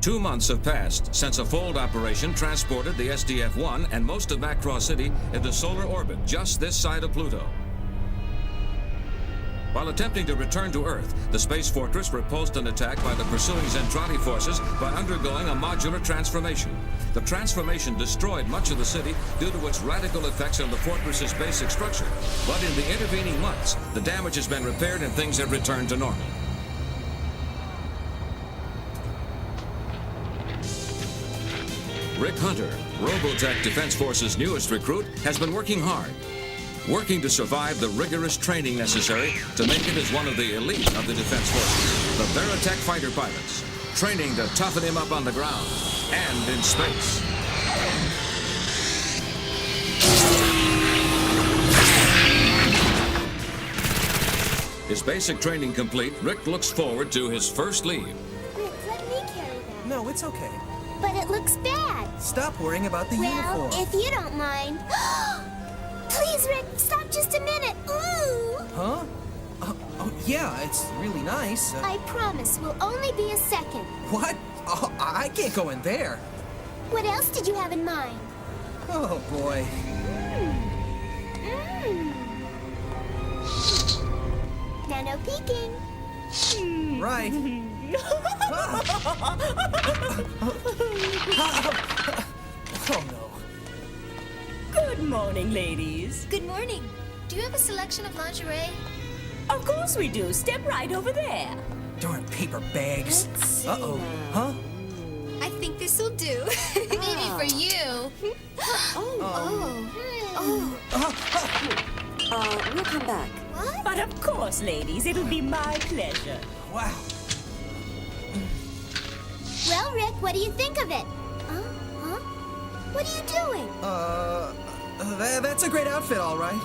2 months have passed since a fold operation transported the SDF-1 and most of Macross City into solar orbit just this side of Pluto. While attempting to return to Earth, the Space Fortress repulsed an attack by the pursuing Zentradi forces by undergoing a modular transformation. The transformation destroyed much of the city due to its radical effects on the fortress's basic structure. But in the intervening months, the damage has been repaired and things have returned to normal. Rick Hunter, Robotech Defense Force's newest recruit, has been working hard. Working to survive the rigorous training necessary to make it as one of the elite of the Defense Forces, the Robotech fighter pilots, training to toughen him up on the ground and in space. His basic training complete, Rick looks forward to his first leave. Rick, let me carry that. No, it's okay. But it looks bad. Stop worrying about the uniform. Well, if you don't mind. Please, Rick, stop just a minute. Ooh! Huh? Oh, yeah, it's really nice. I promise, will only be a second. What? Oh, I can't go in there. What else did you have in mind? Oh, boy. Now, no peeking. Right. Oh, no. Good morning, ladies. Good morning. Do you have a selection of lingerie? Of course we do. Step right over there. Darn paper bags. Let's see Uh-oh. now. Huh? I think this'll do. Maybe for you. We'll come back. What? But of course, ladies, it'll be my pleasure. Wow. Well, Rick, what do you think of it? Huh? What are you doing? That's a great outfit, all right.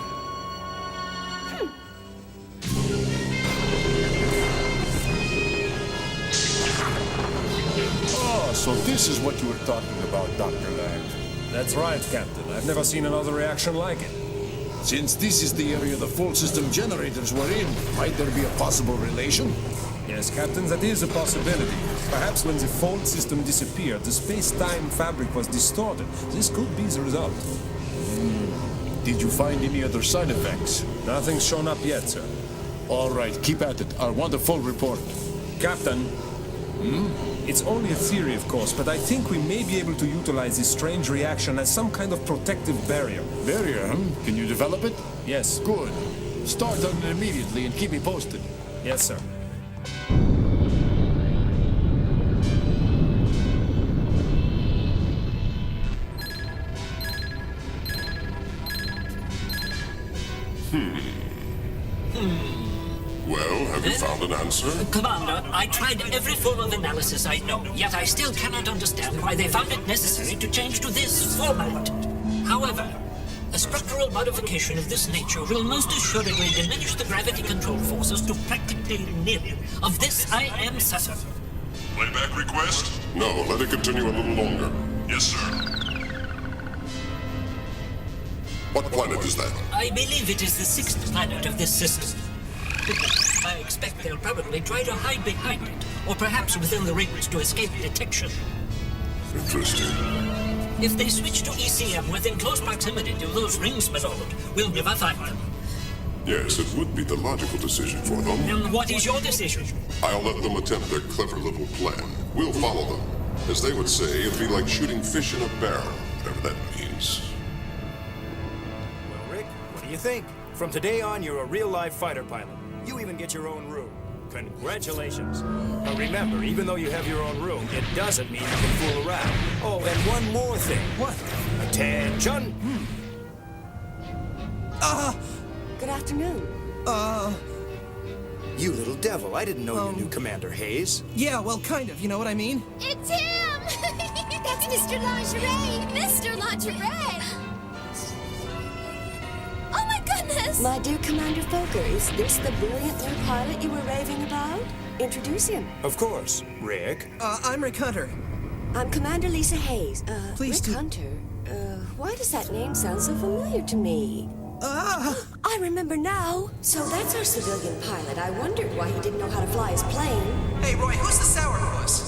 Oh, so this is what you were talking about, Dr. Land. That's right, Captain. I've never seen another reaction like it. Since this is the area the full system generators were in, might there be a possible relation? Yes, Captain, that is a possibility. Perhaps when the fold system disappeared, the space-time fabric was distorted. This could be the result. Did you find any other side effects? Nothing's shown up yet, sir. All right, keep at it. I want a full report. Captain. It's only a theory, of course, but I think we may be able to utilize this strange reaction as some kind of protective barrier. Barrier, huh? Can you develop it? Yes. Good. Start on it immediately and keep me posted. Yes, sir. Well, have you found an answer? Commander, I tried every form of analysis I know, yet I still cannot understand why they found it necessary to change to this format. However, a structural modification of this nature will most assuredly diminish the gravity control forces to practically nil. Of this I am certain. Playback request? No, let it continue a little longer. Yes, sir. What planet is that? I believe it is the 6th planet of this system. I expect they'll probably try to hide behind it, or perhaps within the rings to escape detection. Interesting. If they switch to ECM within close proximity to those rings, my lord, we'll never find them. Yes, it would be the logical decision for them. And what is your decision? I'll let them attempt their clever little plan. We'll follow them. As they would say, it'll be like shooting fish in a barrel, whatever that means. Well, Rick, what do you think? From today on, you're a real-life fighter pilot. You even get your own room. Congratulations. But remember, even though you have your own room, it doesn't mean you can fool around. Oh, and one more thing. What? Attention! Good afternoon. You little devil, I didn't know you knew Commander Hayes. Yeah, well, kind of, you know what I mean? It's him! That's Mr. Lingerie! Mr. Lingerie! Oh my goodness! My dear Commander Fokker, is this the brilliant new pilot you were raving about? Introduce him. Of course, Rick. I'm Rick Hunter. I'm Commander Lisa Hayes. Please Rick do- Hunter. Why does that name sound so familiar to me? I remember now. So that's our civilian pilot. I wondered why he didn't know how to fly his plane. Hey, Roy, who's the sourpuss?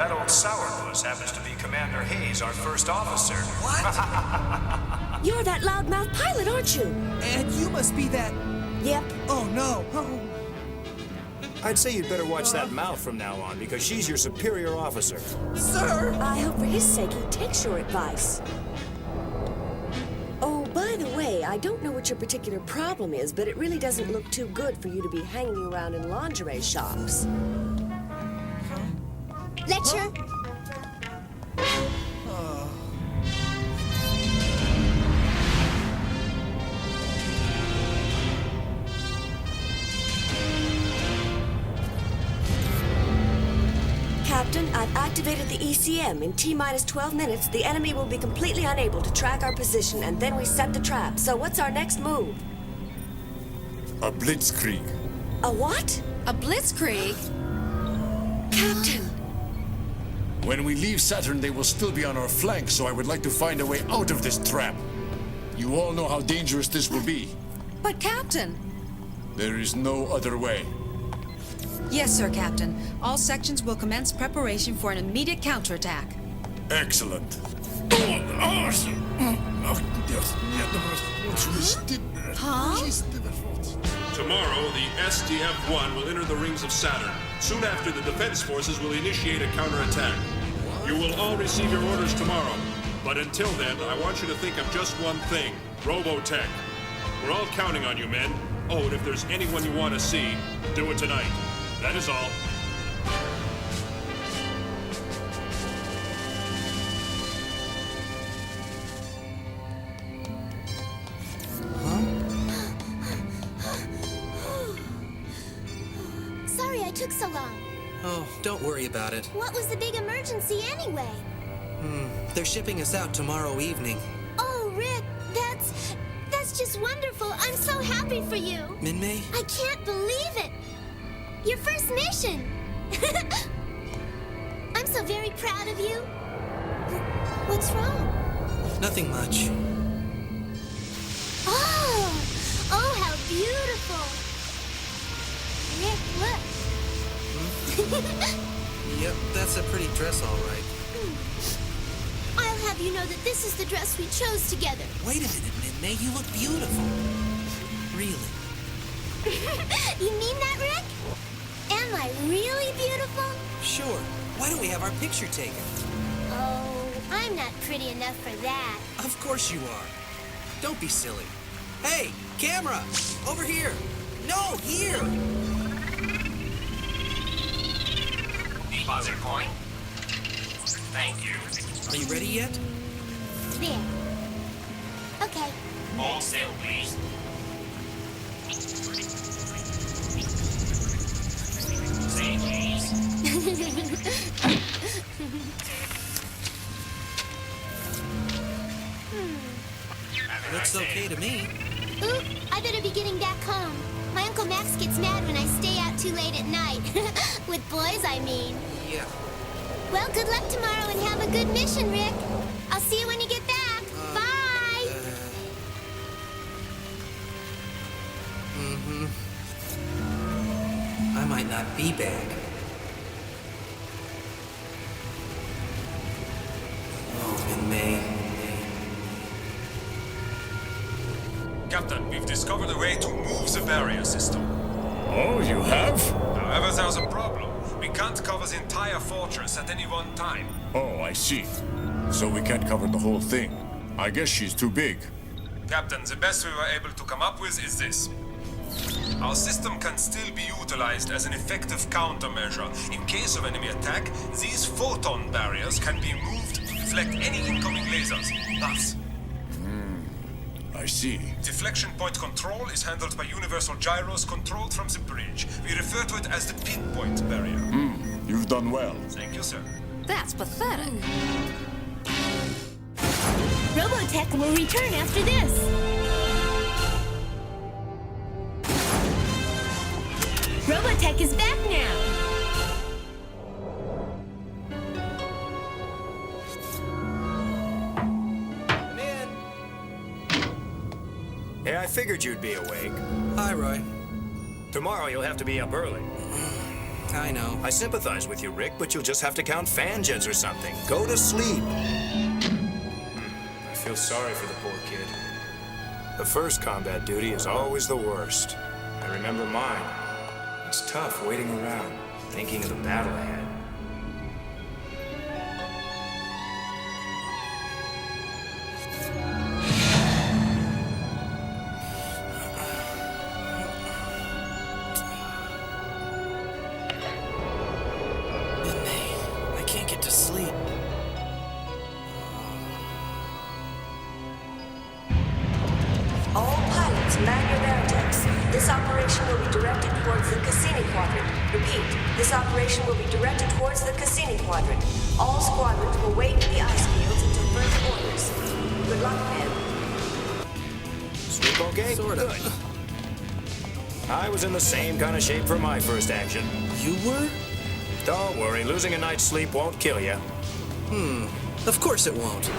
That old sourpuss happens to be Commander Hayes, our first officer. What? You're that loudmouth pilot, aren't you? And you must be that... Yep. Oh, no. Oh. I'd say you'd better watch that mouth from now on, because she's your superior officer. Sir! I hope for his sake he takes your advice. Oh, by the way, I don't know what your particular problem is, but it really doesn't look too good for you to be hanging around in lingerie shops. Lecture? Captain, I've activated the ECM. In T-minus 12 minutes, the enemy will be completely unable to track our position, and then we set the trap. So what's our next move? A blitzkrieg. A what? A blitzkrieg? Captain! When we leave Saturn, they will still be on our flank, so I would like to find a way out of this trap. You all know how dangerous this will be. But Captain! There is no other way. Yes, sir, Captain. All sections will commence preparation for an immediate counterattack. Excellent. Huh? Tomorrow, the SDF-1 will enter the rings of Saturn. Soon after, the Defense Forces will initiate a counterattack. You will all receive your orders tomorrow. But until then, I want you to think of just one thing. Robotech. We're all counting on you, men. Oh, and if there's anyone you want to see, do it tonight. That is all. Sorry I took so long. Oh, don't worry about it. What was the big emergency anyway? They're shipping us out tomorrow evening. Oh, Rick, that's just wonderful. I'm so happy for you. Minmay? I can't believe it. Your first mission. I'm so very proud of you. What's wrong? Nothing much. Oh, how beautiful. Rick, look. Yep, that's a pretty dress, all right. I'll have you know that this is the dress we chose together. Wait a minute, Minmay, you look beautiful. Really? You mean that, Rick? Am I really beautiful? Sure. Why don't we have our picture taken? Oh, I'm not pretty enough for that. Of course you are. Don't be silly. Hey, camera! Over here! No, here! Deposit coin. Thank you. Are you ready yet? There. Okay. All sail, please. Say cheese. Looks okay to me. Oop, I better be getting back home. My Uncle Max gets mad when I stay out too late at night. With boys, I mean. Yeah. Well, good luck tomorrow and have a good mission, Rick. I'll see you when you get back. Bye! I might not be back. Oh, in May. Captain, we've discovered a way to move the barrier system. Oh, you have? However, there's a problem. We can't cover the entire fortress at any one time. Oh, I see. So we can't cover the whole thing. I guess she's too big. Captain, the best we were able to come up with is this. Our system can still be utilized as an effective countermeasure. In case of enemy attack, these photon barriers can be moved to deflect any incoming lasers. Thus, I see. deflection point control is handled by universal gyros controlled from the bridge. We refer to it as the pinpoint barrier. You've done well. Thank you, sir. That's pathetic. Robotech will return after this. Robotech is back now. Come in. Hey, I figured you'd be awake. Hi, Roy. Tomorrow you'll have to be up early. I know. I sympathize with you, Rick, but you'll just have to count fan jets or something. Go to sleep. I feel sorry for the poor kid. The first combat duty is always the worst. I remember mine. It's tough waiting around, thinking of the battle ahead. I can't get to sleep. All pilots, man your Veritex. This operation will be directed towards the Cassini Quadrant. Repeat, this operation will be directed towards the Cassini Quadrant. All squadrons will wait in the ice fields until further orders. Good luck, men. Sleep okay? Sort of. Good. I was in the same kind of shape for my first action. You were? Don't worry, losing a night's sleep won't kill you. Of course it won't.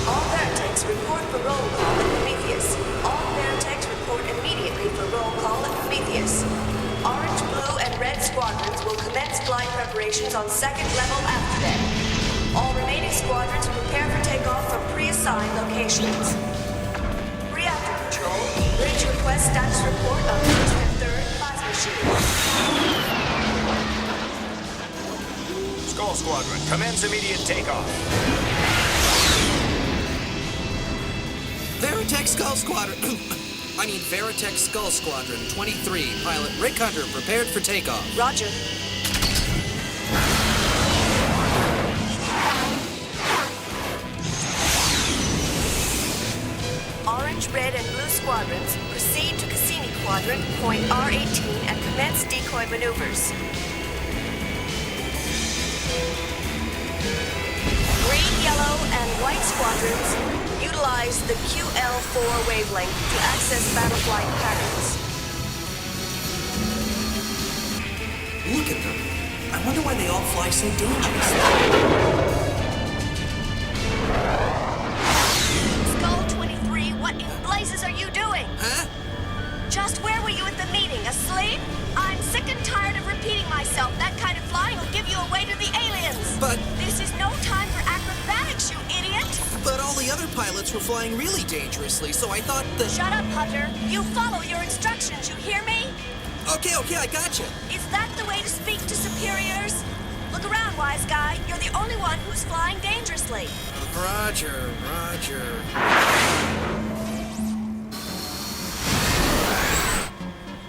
All Veritex report for roll call at Prometheus. All Veritex report immediately for roll call at Prometheus. Orange, blue, and red squadrons will commence flight preparations on second level after them. All remaining squadrons prepare for takeoff from pre-assigned locations. Reactor control, bridge request status report on first and third plasma shields. Skull Squadron, commence immediate takeoff. Veritech Skull Squadron. Veritech Skull Squadron 23. Pilot Rick Hunter prepared for takeoff. Roger. Orange, red, and blue squadrons proceed to Cassini Quadrant, point R18, and commence decoy maneuvers. Green, yellow, and white squadrons utilize the QL4 wavelength to access battle flight patterns. Look at them. I wonder why they all fly so dangerously. Skull 23, what in blazes are you doing? Huh? Just where were you at the meeting? Asleep? I'm sick and tired of repeating myself. That kind of flying will give you away to the aliens. But... This is no time for acrobatics, you idiot! But all the other pilots were flying really dangerously, so I thought that... Shut up, Hunter. You follow your instructions, you hear me? Okay, I gotcha. Is that the way to speak to superiors? Look around, wise guy. You're the only one who's flying dangerously. Roger.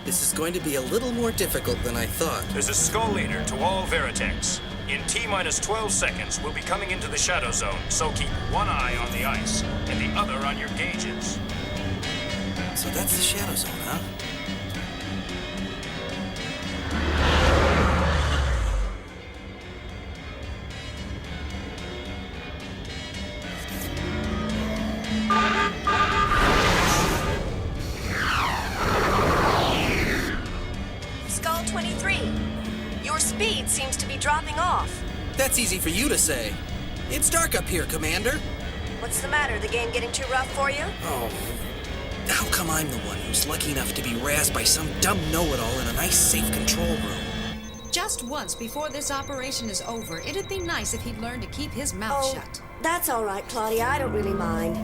This is going to be a little more difficult than I thought. This is Skull Leader to all Veritex. In T-minus 12 seconds, we'll be coming into the shadow zone, so keep one eye on the ice and the other on your gauges. So that's the shadow zone, huh? Skull 23, your speed seems to be dropping off. That's easy for you to say. It's dark up here, Commander. What's the matter? The game getting too rough for you? Oh, how come I'm the one who's lucky enough to be razzed by some dumb know-it-all in a nice, safe control room? Just once before this operation is over, it'd be nice if he'd learn to keep his mouth shut. That's all right, Claudia. I don't really mind.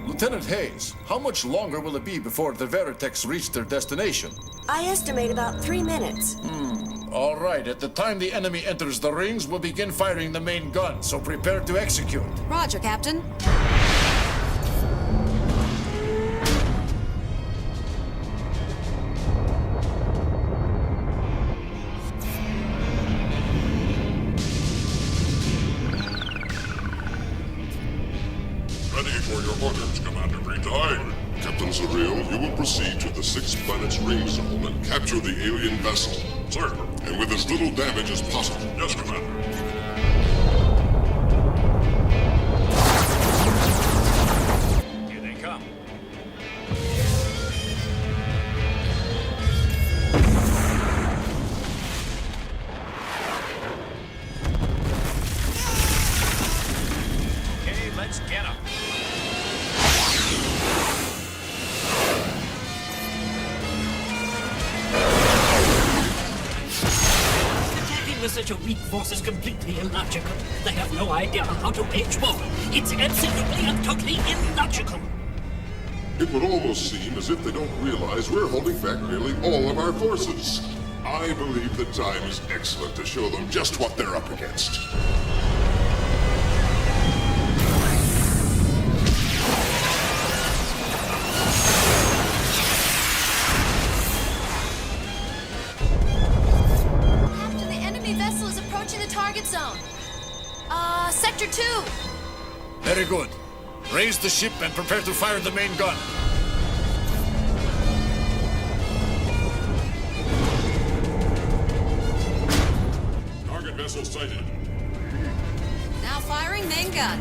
Lieutenant Hayes, how much longer will it be before the Veritex reach their destination? I estimate about 3 minutes. All right, at the time the enemy enters the rings, we'll begin firing the main gun, so prepare to execute. Roger, Captain. Ready for your orders, Commander Green-Eye. Captain Zareel, you will proceed to the 6 planets ring zone and capture the alien vessel. Sir. And with as little damage as possible. Yes, Commander. Here they come. Okay, let's get 'em. with such a weak force is completely illogical. They have no idea how to wage war. It's absolutely and totally illogical. It would almost seem as if they don't realize we're holding back nearly all of our forces. I believe the time is excellent to show them just what they're up against. Captain, the enemy vessel is approaching the target zone. Sector 2. Very good. Raise the ship and prepare to fire the main gun. Target vessel sighted. Now firing main gun.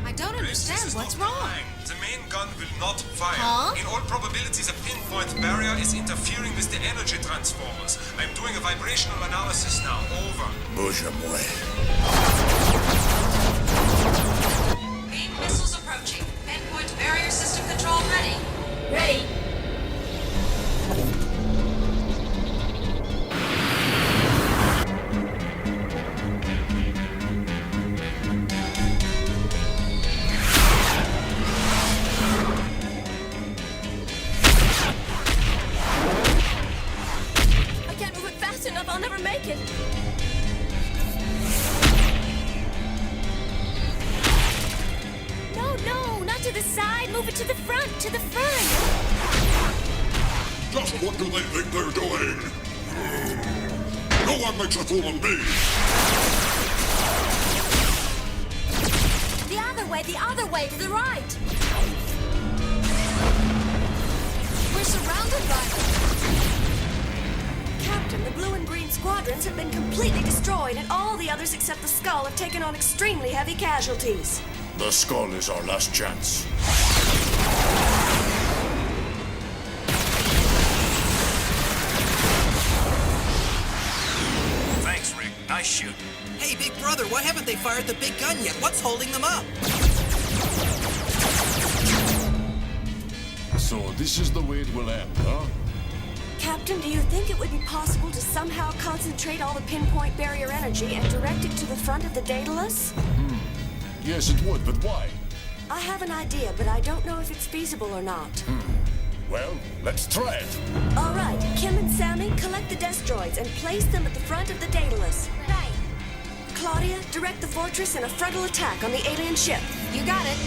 I don't understand. What's wrong? The main gun will not fire. Huh? In all probabilities, a pinpoint barrier is interfering with the energy transformers. I'm doing a vibrational analysis now. Over. Bouge moi. Main missiles approaching. Endpoint barrier system control ready. Ready? I can't move it fast enough. I'll never make it. No, not to the side. Move it to the front, to the front. Just what do they think they're doing? No one makes a fool of me! The other way, to the right. We're surrounded by them. Captain, the blue and green squadrons have been completely destroyed, and all the others except the Skull have taken on extremely heavy casualties. The Skull is our last chance. Thanks, Rick. Nice shoot. Hey, big brother, why haven't they fired the big gun yet? What's holding them up? So this is the way it will end, huh? Captain, do you think it would be possible to somehow concentrate all the pinpoint barrier energy and direct it to the front of the Daedalus? Yes, it would, but why? I have an idea, but I don't know if it's feasible or not. Well, let's try it. All right, Kim and Sammy, collect the destroids and place them at the front of the Daedalus. Right. Claudia, direct the fortress in a frontal attack on the alien ship. You got it.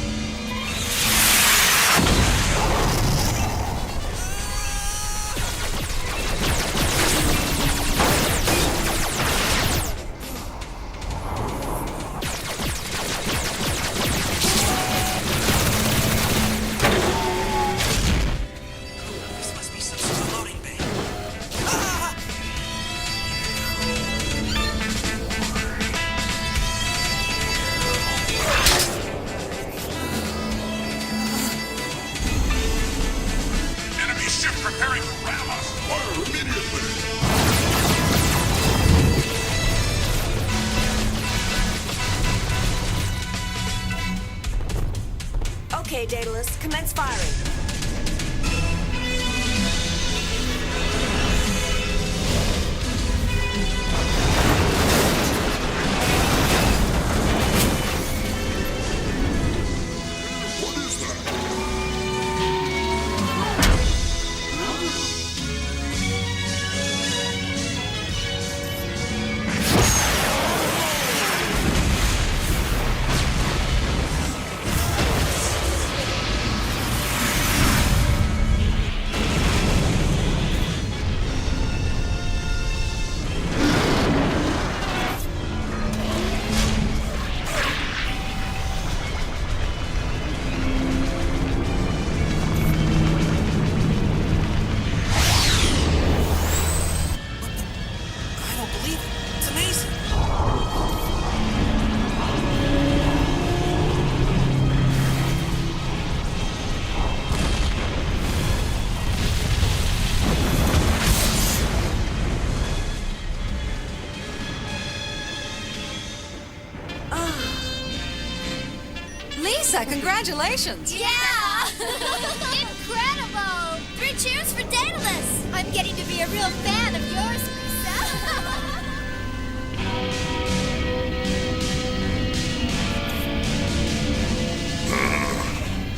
This must be some sort of loading bay. Ah! Enemy ship preparing to ram us! Fire immediately! Okay, Daedalus, commence firing. What is that? I don't believe it. It's amazing. Lisa, congratulations. Yeah! Incredible! 3 cheers for Daedalus! I'm getting to be be a real fan of yours,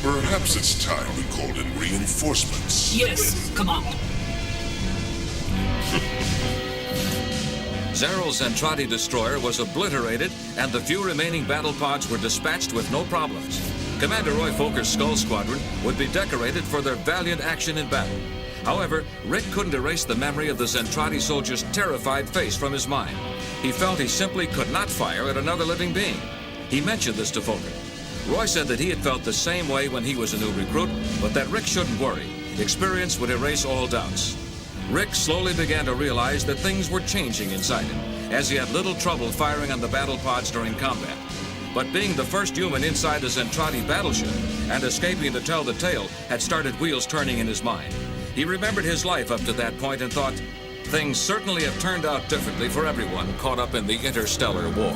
Perhaps it's time we called in reinforcements. Yes, come on. Zeral's Zentradi destroyer was obliterated, and the few remaining battle pods were dispatched with no problems. Commander Roy Foker's Skull Squadron would be decorated for their valiant action in battle. However, Rick couldn't erase the memory of the Zentradi soldier's terrified face from his mind. He felt he simply could not fire at another living being. He mentioned this to Foker. Roy said that he had felt the same way when he was a new recruit, but that Rick shouldn't worry. Experience would erase all doubts. Rick slowly began to realize that things were changing inside him, as he had little trouble firing on the battle pods during combat. But being the first human inside the Zentradi battleship and escaping to tell the tale had started wheels turning in his mind. He remembered his life up to that point and thought, things certainly have turned out differently for everyone caught up in the interstellar war.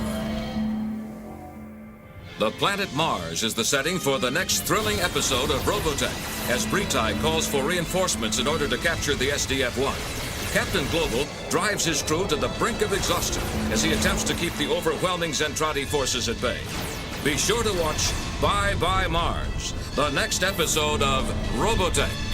The planet Mars is the setting for the next thrilling episode of Robotech, as Bretai calls for reinforcements in order to capture the SDF-1. Captain Global drives his crew to the brink of exhaustion as he attempts to keep the overwhelming Zentradi forces at bay. Be sure to watch Bye Bye Mars, the next episode of Robotech.